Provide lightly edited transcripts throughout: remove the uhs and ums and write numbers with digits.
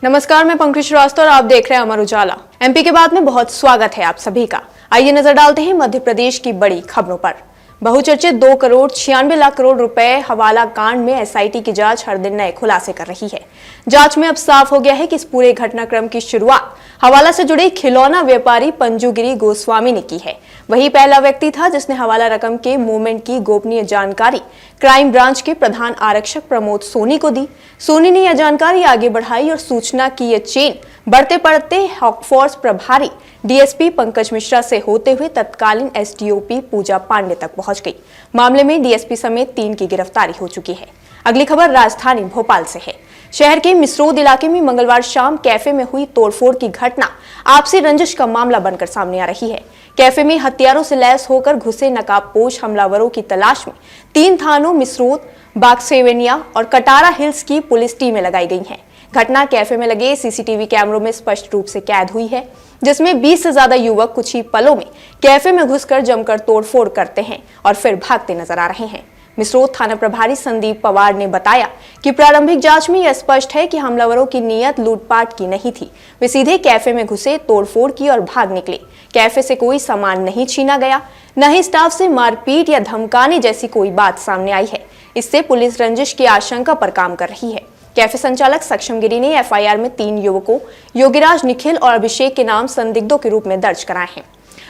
नमस्कार, मैं पंकज श्रीवास्तव और आप देख रहे हैं अमर उजाला। एमपी के बाद में बहुत स्वागत है आप सभी का। आइए नजर डालते हैं मध्य प्रदेश की बड़ी खबरों पर। बहुचर्चित 2 करोड़ 96 लाख करोड़ रुपए हवाला कांड में एसआईटी की जांच हर दिन नए खुलासे कर रही है। जांच में अब साफ हो गया है कि इस पूरे घटनाक्रम की शुरुआत हवाला से जुड़े खिलौना व्यापारी पंजुगिरी गोस्वामी ने की है। वही पहला व्यक्ति था जिसने हवाला रकम के मूवमेंट की गोपनीय जानकारी क्राइम ब्रांच के प्रधान आरक्षक प्रमोद सोनी को दी। सोनी ने यह जानकारी आगे बढ़ाई और सूचना की यह चेन बढ़ते बढ़ते हॉकफोर्स प्रभारी डीएसपी पंकज मिश्रा से होते हुए तत्कालीन एसडीओपी पूजा पांडे तक पहुंच गई। मामले में डीएसपी समेत 3 की गिरफ्तारी हो चुकी है। अगली खबर राजधानी भोपाल से है। शहर के मिसरोद इलाके में मंगलवार शाम कैफे में हुई तोड़फोड़ की घटना आपसी रंजिश का मामला बनकर सामने आ रही है। कैफे में हथियारों से लैस होकर घुसे नकाबपोश हमलावरों की तलाश में 3 थानों मिसरोद, बागसेवनिया और कटारा हिल्स की पुलिस टीमें लगाई गई हैं। घटना कैफे में लगे सीसीटीवी कैमरों में स्पष्ट रूप से कैद हुई है, जिसमें 20 से ज्यादा युवक कुछ ही पलों में कैफे में घुसकर जमकर तोड़फोड़ करते हैं और फिर भागते नजर आ रहे हैं। मिसरोद थाना प्रभारी संदीप पवार ने बताया कि प्रारंभिक जांच में यह स्पष्ट है कि हमलावरों की नीयत लूटपाट की नहीं थी। वे सीधे कैफे में घुसे, तोड़फोड़ की और भाग निकले। कैफे से कोई सामान नहीं छीना गया, न ही स्टाफ से मारपीट या धमकाने जैसी कोई बात सामने आई है। इससे पुलिस रंजिश की आशंका पर काम कर रही है। कैफे संचालक सक्षम गिरी ने एफआईआर में 3 युवकों योगीराज, निखिल और अभिषेक के नाम संदिग्धों के रूप में दर्ज कराए हैं।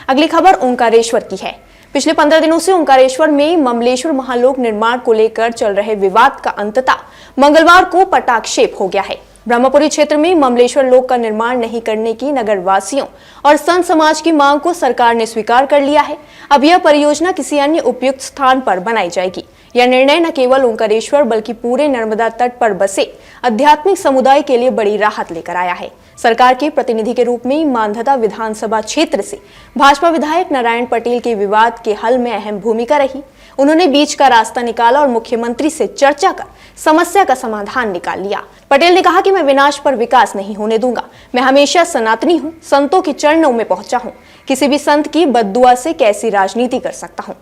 अगली खबर ओंकारेश्वर की है। पिछले 15 दिनों से ओंकारेश्वर में ममलेश्वर महालोक निर्माण को लेकर चल रहे विवाद का अंततः मंगलवार को पटाक्षेप हो गया है। ब्रह्मपुरी क्षेत्र में ममलेश्वर लोक का निर्माण नहीं करने की नगर वासियों और संत समाज की मांग को सरकार ने स्वीकार कर लिया है। अब यह परियोजना किसी अन्य उपयुक्त स्थान पर बनाई जाएगी। यह निर्णय न केवल ओंकारेश्वर बल्कि पूरे नर्मदा तट पर बसे आध्यात्मिक समुदाय के लिए बड़ी राहत लेकर आया है। सरकार के प्रतिनिधि के रूप में मांधाता विधानसभा क्षेत्र से भाजपा विधायक नारायण पटेल के विवाद के हल में अहम भूमिका रही। उन्होंने बीच का रास्ता निकाला और मुख्यमंत्री से चर्चा कर समस्या का समाधान निकाल लिया। पटेल ने कहा कि मैं विनाश पर विकास नहीं होने दूंगा। मैं हमेशा सनातनी हूँ, संतों के चरणों में पहुंचा हूँ। किसी भी संत की बद्दुआ से कैसी राजनीति कर सकता हूँ।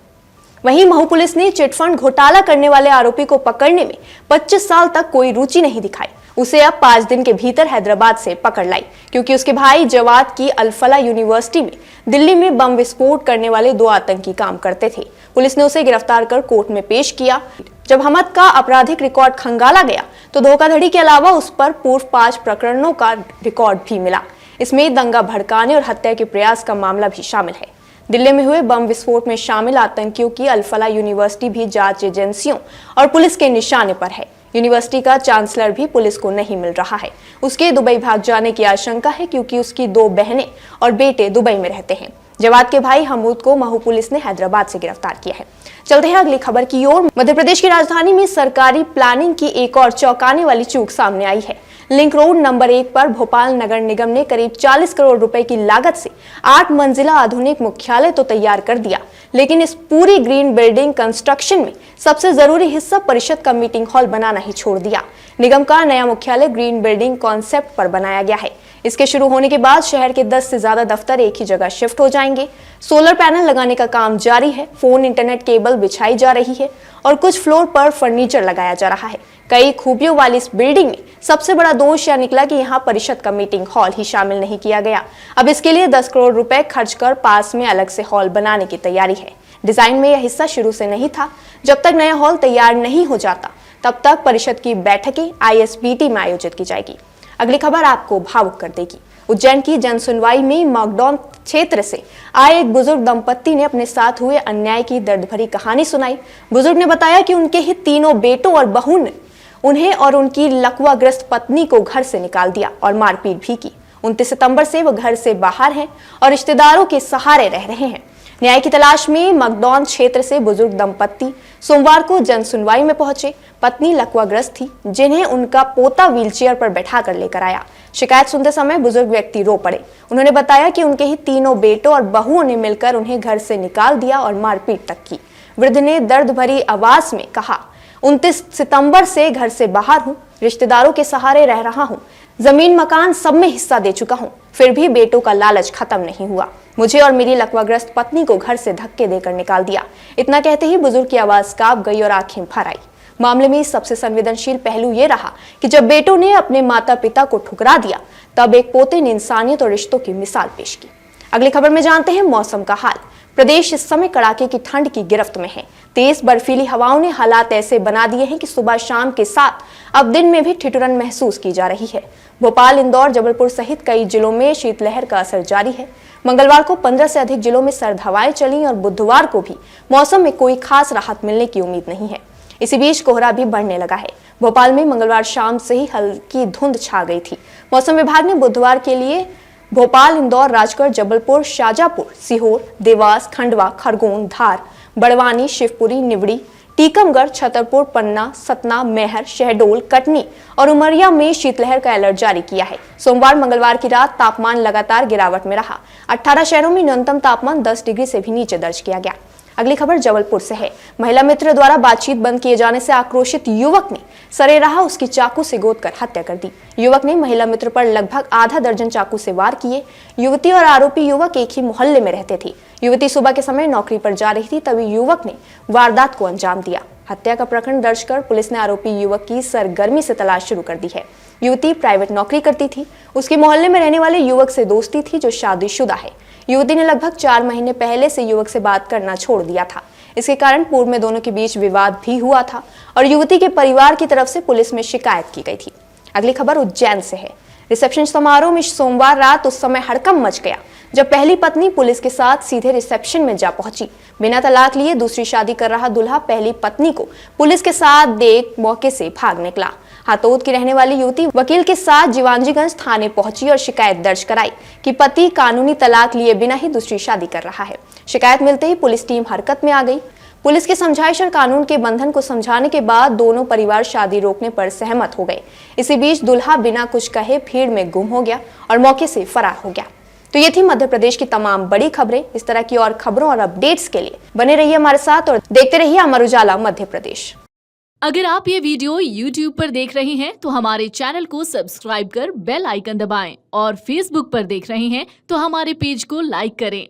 वहीं महू पुलिस ने चिटफंड घोटाला करने वाले आरोपी को पकड़ने में 25 साल तक कोई रुचि नहीं दिखाई। उसे अब 5 दिन के भीतर हैदराबाद से पकड़ लाई, क्योंकि उसके भाई जवाद की अल-फला यूनिवर्सिटी में दिल्ली में बम विस्फोट करने वाले 2 आतंकी काम करते थे। पुलिस ने उसे गिरफ्तार कर कोर्ट में पेश किया। जब हमद का आपराधिक रिकॉर्ड खंगाला गया तो धोखाधड़ी के अलावा उस पर पूर्व 5 प्रकरणों का रिकॉर्ड भी मिला। इसमें दंगा भड़काने और हत्या के प्रयास का मामला भी शामिल है। दिल्ली में हुए बम विस्फोट में शामिल आतंकियों की अल-फला यूनिवर्सिटी भी जांच एजेंसियों और पुलिस के निशाने पर है। यूनिवर्सिटी का चांसलर भी पुलिस को नहीं मिल रहा है। उसके दुबई भाग जाने की आशंका है, क्योंकि उसकी 2 बहनें और बेटे दुबई में रहते हैं। जवाद के भाई हमूद को महू पुलिस ने हैदराबाद से गिरफ्तार किया है। चलते हैं अगली खबर की ओर। मध्य प्रदेश की राजधानी में सरकारी प्लानिंग की एक और चौंकाने वाली चूक सामने आई है। लिंक रोड नंबर 1 पर भोपाल नगर निगम ने करीब 40 करोड़ रुपए की लागत से 8 मंजिला आधुनिक मुख्यालय तो तैयार कर दिया, लेकिन इस पूरी ग्रीन बिल्डिंग कंस्ट्रक्शन में सबसे जरूरी हिस्सा परिषद का मीटिंग हॉल बनाना ही छोड़ दिया। निगम का नया मुख्यालय ग्रीन बिल्डिंग कॉन्सेप्ट पर बनाया गया है। इसके शुरू होने के बाद शहर के 10 से ज्यादा दफ्तर एक ही जगह शिफ्ट हो जाएंगे। सोलर पैनल लगाने का काम जारी है। फोन इंटरनेट केबल बिछाई जा रही है और कुछ फ्लोर पर फर्नीचर लगाया जा रहा है। कई खूबियों वाली इस बिल्डिंग में सबसे बड़ा दोष यह निकला कि यहाँ परिषद का मीटिंग हॉल ही शामिल नहीं किया गया। अब इसके लिए 10 करोड़ रुपए खर्च कर पास में अलग से हॉल बनाने की तैयारी है। डिजाइन में यह हिस्सा शुरू से नहीं था। जब तक नया हॉल तैयार नहीं हो जाता तब तक परिषद की बैठकें आईएसबीटी में आयोजित की जाएगी। अगली खबर आपको भावुक कर देगी। उज्जैन की जनसुनवाई में मॉकडाउन क्षेत्र से आए एक बुजुर्ग दंपत्ति ने अपने साथ हुए अन्याय की दर्द भरी कहानी सुनाई। बुजुर्ग ने बताया कि उनके ही 3 बेटों और बहू ने उन्हें और उनकी लकवाग्रस्त पत्नी को घर से निकाल दिया और मारपीट भी की। 29 सितंबर से वो घर से बाहर हैं और रिश्तेदारों के सहारे रह रहे हैं। न्याय की तलाश में मकदौन क्षेत्र से बुजुर्ग दंपत्ति सोमवार को जनसुनवाई में पहुंचे। पत्नी लकवाग्रस्त थी, जिन्हें उनका पोता व्हीलचेयर पर बैठा कर लेकर आया। शिकायत सुनते समय बुजुर्ग व्यक्ति रो पड़े। उन्होंने बताया कि उनके ही 3 बेटों और बहुओं ने मिलकर उन्हें घर से निकाल दिया और मारपीट तक की। वृद्ध ने दर्द भरी आवाज में कहा, 29 सितंबर से घर से बाहर हूँ, रिश्तेदारों के सहारे रह रहा हूँ, जमीन मकान सब में हिस्सा दे चुका हूँ, फिर भी बेटों का लालच खत्म नहीं हुआ। मुझे और मेरी लकवाग्रस्त पत्नी को घर से धक्के देकर निकाल दिया। इतना कहते ही बुजुर्ग की आवाज कांप गई और आंखें भर आई। मामले में सबसे संवेदनशील पहलू ये रहा कि जब बेटों ने अपने माता पिता को ठुकरा दिया, तब एक पोते ने इंसानियत और रिश्तों की मिसाल पेश की। अगली खबर में जानते हैं मौसम का हाल। प्रदेश इस समय कड़ाके की ठंड की गिरफ्त में है। तेज बर्फीली हवाओं ने हालात ऐसे बना दिए हैं कि सुबह शाम के साथ अब दिन में भी ठिठुरन महसूस की जा रही है। भोपाल, इंदौर, जबलपुर सहित कई जिलों में शीतलहर का असर जारी है। मंगलवार को 15 से अधिक जिलों में सर्द हवाएं चली और बुधवार को भी मौसम में कोई खास राहत मिलने की उम्मीद नहीं है। इसी बीच कोहरा भी बढ़ने लगा है। भोपाल में मंगलवार शाम से ही हल्की धुंध छा गई थी। मौसम विभाग ने बुधवार के लिए भोपाल, इंदौर, राजगढ़, जबलपुर, शाजापुर, सीहोर, देवास, खंडवा, खरगोन, धार, बड़वानी, शिवपुरी, निवड़ी, टीकमगढ़, छतरपुर, पन्ना, सतना, मैहर, शहडोल, कटनी और उमरिया में शीतलहर का अलर्ट जारी किया है। सोमवार, मंगलवार की रात तापमान लगातार गिरावट में रहा। 18 शहरों में न्यूनतम तापमान 10 डिग्री से भी नीचे दर्ज किया गया। अगली खबर जबलपुर से है। महिला मित्र द्वारा बातचीत बंद किए जाने से आक्रोशित युवक ने सरेराह उसकी चाकू से गोदकर हत्या कर दी। युवक ने महिला मित्र पर लगभग आधा दर्जन चाकू से वार किए। युवती और आरोपी युवक एक ही मोहल्ले में रहते थे। युवती सुबह के समय नौकरी पर जा रही थी, तभी युवक ने वारदात को अंजाम दिया। हत्या का प्रकरण दर्ज कर पुलिस ने आरोपी युवक की सरगर्मी से तलाश शुरू कर दी है। युवती प्राइवेट नौकरी करती थी। उसके मोहल्ले में रहने वाले युवक से दोस्ती थी, जो शादीशुदा है। युवती ने लगभग 4 महीने पहले से युवक से बात करना छोड़ दिया था। इसके कारण पूर्व में दोनों के बीच विवाद भी हुआ था और युवती के परिवार की तरफ से पुलिस में शिकायत की गई थी। अगली खबर उज्जैन से है। रिसेप्शन समारोह में सोमवार रात उस समय हड़कंप मच गया जब पहली पत्नी पुलिस के साथ सीधे रिसेप्शन में जा पहुंची। बिना तलाक लिए दूसरी शादी कर रहा दूल्हा पहली पत्नी को पुलिस के साथ देख मौके से भाग निकला। हातोद की रहने वाली युवती वकील के साथ जीवांजीगंज थाने पहुंची और शिकायत दर्ज कराई कि पति कानूनी तलाक लिए बिना ही दूसरी शादी कर रहा है। शिकायत मिलते ही पुलिस टीम हरकत में आ गई। पुलिस की समझाइश और कानून के बंधन को समझाने के बाद दोनों परिवार शादी रोकने पर सहमत हो गए। इसी बीच दूल्हा बिना कुछ कहे भीड़ में गुम हो गया और मौके से फरार हो गया। तो ये थी मध्य प्रदेश की तमाम बड़ी खबरें। इस तरह की और खबरों और अपडेट्स के लिए बने रहिए हमारे साथ और देखते रहिए अमर उजाला मध्य प्रदेश। अगर आप ये वीडियो YouTube पर देख रहे हैं तो हमारे चैनल को सब्सक्राइब कर बेल आइकन दबाएं और Facebook पर देख रहे हैं तो हमारे पेज को लाइक करें।